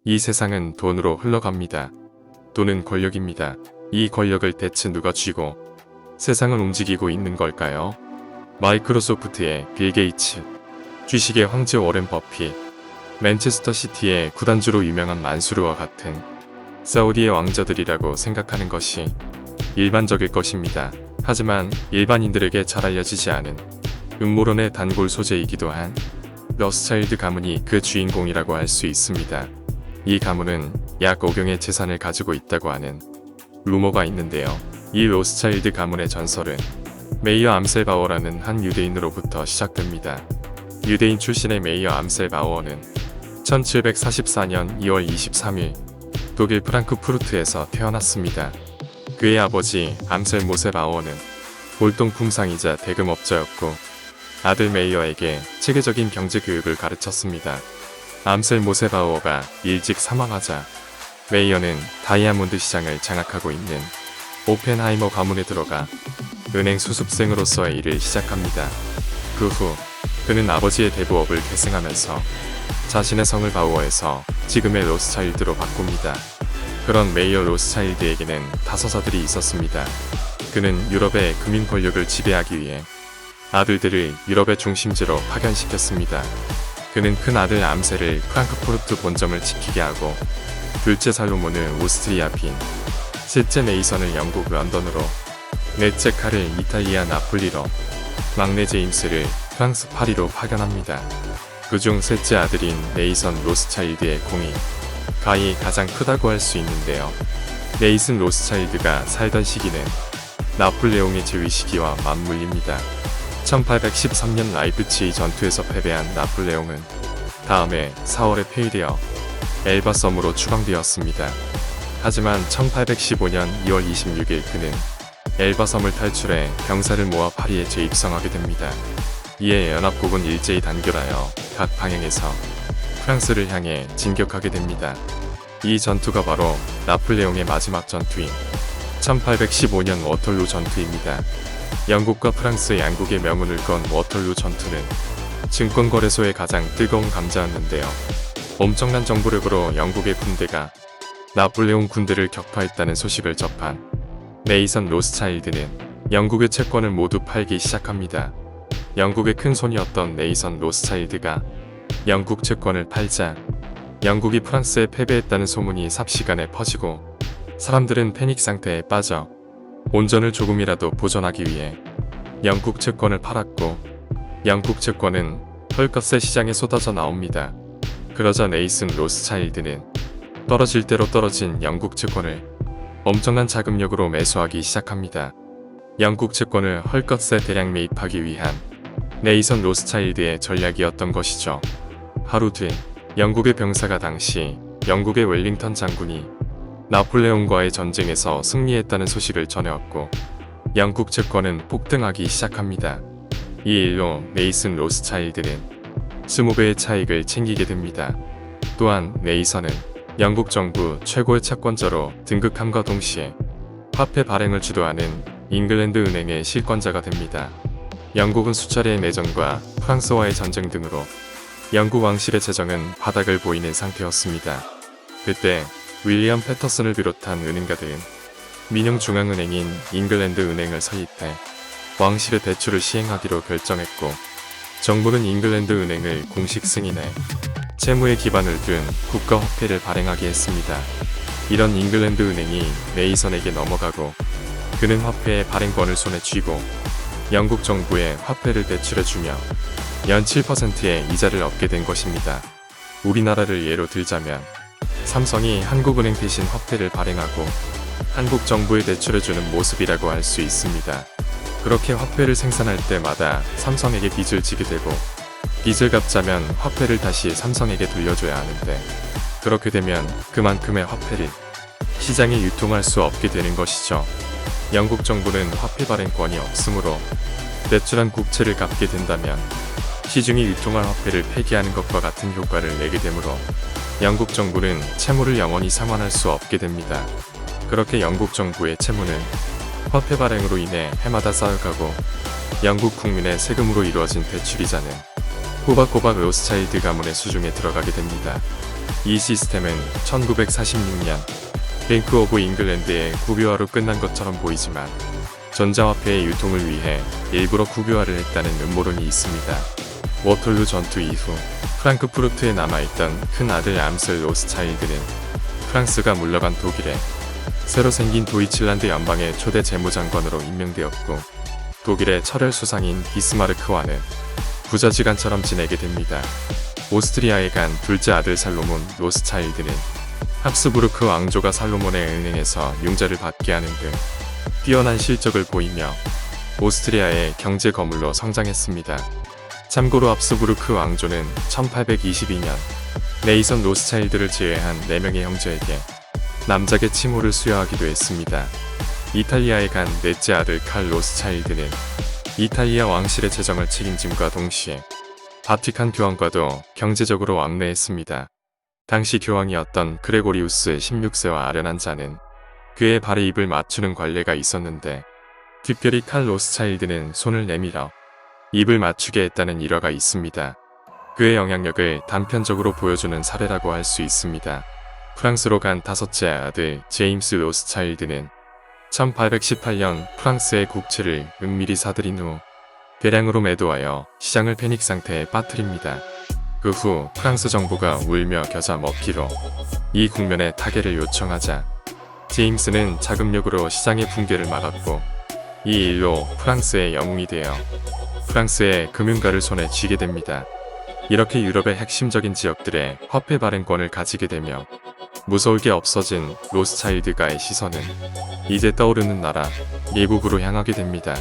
이 세상은 돈으로 흘러갑니다. 돈은 권력입니다. 이 권력을 대체 누가 쥐고 세상을 움직이고 있는 걸까요? 마이크로소프트의 빌 게이츠, 주식의 황제 워렌 버핏, 맨체스터 시티의 구단주로 유명한 만수르와 같은 사우디의 왕자들이라고 생각하는 것이 일반적일 것입니다. 하지만 일반인들에게 잘 알려지지 않은 음모론의 단골 소재이기도 한 러스차일드 가문이 그 주인공이라고 할 수 있습니다. 이 가문은 약 5경의 재산을 가지고 있다고 하는 루머가 있는데요. 이 로스차일드 가문의 전설은 메이어 암셀바워라는 한 유대인으로부터 시작됩니다. 유대인 출신의 메이어 암셀바워는 1744년 2월 23일 독일 프랑크푸르트에서 태어났습니다. 그의 아버지 암셀 모세바워는 골동품상이자 대금업자였고 아들 메이어에게 체계적인 경제 교육을 가르쳤습니다. 암셀 모세바워가 일찍 사망하자 메이어는 다이아몬드 시장을 장악하고 있는 오펜하이머 가문에 들어가 은행 수습생으로서의 일을 시작합니다. 그 후 그는 아버지의 대부업을 계승하면서 자신의 성을 바우어에서 지금의 로스차일드로 바꿉니다. 그런 메이어 로스차일드에게는 다섯아들이 있었습니다. 그는 유럽의 금융 권력을 지배하기 위해 아들들을 유럽의 중심지로 파견시켰습니다. 그는 큰 아들 암셀을 프랑크푸르트 본점을 지키게 하고 둘째 살로몬을 오스트리아 빈, 셋째 네이선을 영국 런던으로, 넷째 칼을 이탈리아 나폴리로, 막내 제임스를 프랑스 파리로 파견합니다. 그중 셋째 아들인 네이선 로스차일드의 공이 가히 가장 크다고 할 수 있는데요. 네이슨 로스차일드가 살던 시기는 나폴레옹의 제위 시기와 맞물립니다. 1813년 라이프치히 전투에서 패배한 나폴레옹은 다음해 4월에 폐위되어 엘바 섬으로 추방되었습니다. 하지만 1815년 2월 26일 그는 엘바 섬을 탈출해 병사를 모아 파리에 재입성하게 됩니다. 이에 연합국은 일제히 단결하여 각 방향에서 프랑스를 향해 진격하게 됩니다. 이 전투가 바로 나폴레옹의 마지막 전투인 1815년 워털루 전투입니다. 영국과 프랑스 양국의 명운을 건 워털루 전투는 증권거래소의 가장 뜨거운 감자였는데요. 엄청난 정보력으로 영국의 군대가 나폴레옹 군대를 격파했다는 소식을 접한 네이선 로스차일드는 영국의 채권을 모두 팔기 시작합니다. 영국의 큰손이었던 네이선 로스차일드가 영국 채권을 팔자 영국이 프랑스에 패배했다는 소문이 삽시간에 퍼지고 사람들은 패닉 상태에 빠져 온전을 조금이라도 보존하기 위해 영국 채권을 팔았고 영국 채권은 헐값에 시장에 쏟아져 나옵니다. 그러자 네이슨 로스차일드는 떨어질 대로 떨어진 영국 채권을 엄청난 자금력으로 매수하기 시작합니다. 영국 채권을 헐값에 대량 매입하기 위한 네이선 로스차일드의 전략이었던 것이죠. 하루 뒤 영국의 병사가 당시 영국의 웰링턴 장군이 나폴레옹과의 전쟁에서 승리했다는 소식을 전해왔고 영국 채권은 폭등하기 시작합니다. 이 일로 네이슨 로스차일드는 20배의 차익을 챙기게 됩니다. 또한 네이선은 영국 정부 최고의 채권자로 등극함과 동시에 화폐 발행을 주도하는 잉글랜드 은행의 실권자가 됩니다. 영국은 수차례의 내전과 프랑스와의 전쟁 등으로 영국 왕실의 재정은 바닥을 보이는 상태였습니다. 그때 윌리엄 패터슨을 비롯한 은행가들은 민영중앙은행인 잉글랜드 은행을 설립해 왕실의 대출을 시행하기로 결정했고 정부는 잉글랜드 은행을 공식 승인해 채무에 기반을 둔 국가화폐를 발행하게 했습니다. 이런 잉글랜드 은행이 네이선에게 넘어가고 그는 화폐의 발행권을 손에 쥐고 영국 정부에 화폐를 대출해주며 연 7%의 이자를 얻게 된 것입니다. 우리나라를 예로 들자면 삼성이 한국은행 대신 화폐를 발행하고 한국 정부에 대출해주는 모습이라고 할 수 있습니다. 그렇게 화폐를 생산할 때마다 삼성에게 빚을 지게 되고 빚을 갚자면 화폐를 다시 삼성에게 돌려줘야 하는데 그렇게 되면 그만큼의 화폐를 시장에 유통할 수 없게 되는 것이죠. 영국 정부는 화폐 발행권이 없으므로 대출한 국채를 갚게 된다면 시중에 유통할 화폐를 폐기하는 것과 같은 효과를 내게 되므로 영국 정부는 채무를 영원히 상환할 수 없게 됩니다. 그렇게 영국 정부의 채무는 화폐 발행으로 인해 해마다 쌓여가고 영국 국민의 세금으로 이루어진 대출이자는 꼬박꼬박 로스차일드 가문의 수중에 들어가게 됩니다. 이 시스템은 1946년 뱅크 오브 잉글랜드의 국유화로 끝난 것처럼 보이지만 전자화폐의 유통을 위해 일부러 국유화를 했다는 음모론이 있습니다. 워털루 전투 이후 프랑크푸르트에 남아있던 큰 아들 암슬 로스차일드는 프랑스가 물러간 독일에 새로 생긴 도이칠란드 연방의 초대 재무장관으로 임명되었고 독일의 철혈 수상인 비스마르크와는 부자지간처럼 지내게 됩니다. 오스트리아에 간 둘째 아들 살로몬 로스차일드는 합스부르크 왕조가 살로몬의 은행에서 융자를 받게 하는 등 뛰어난 실적을 보이며 오스트리아의 경제 거물로 성장했습니다. 참고로 합스부르크 왕조는 1822년 네이선 로스차일드를 제외한 4명의 형제에게 남작의 칭호를 수여하기도 했습니다. 이탈리아에 간 넷째 아들 칼 로스차일드는 이탈리아 왕실의 재정을 책임짐과 동시에 바티칸 교황과도 경제적으로 왕래했습니다. 당시 교황이었던 그레고리우스 16세와 아련한 자는 그의 발에 입을 맞추는 관례가 있었는데 특별히 칼 로스차일드는 손을 내밀어 입을 맞추게 했다는 일화가 있습니다. 그의 영향력을 단편적으로 보여주는 사례라고 할 수 있습니다. 프랑스로 간 다섯째 아들 제임스 로스차일드는 1818년 프랑스의 국채를 은밀히 사들인 후 대량으로 매도하여 시장을 패닉 상태에 빠뜨립니다. 그 후 프랑스 정부가 울며 겨자 먹기로 이 국면에 타개를 요청하자 제임스는 자금력으로 시장의 붕괴를 막았고 이 일로 프랑스의 영웅이 되어 프랑스의 금융가를 손에 쥐게 됩니다. 이렇게 유럽의 핵심적인 지역들의 화폐 발행권을 가지게 되며 무서울 게 없어진 로스차일드가의 시선은 이제 떠오르는 나라 미국으로 향하게 됩니다.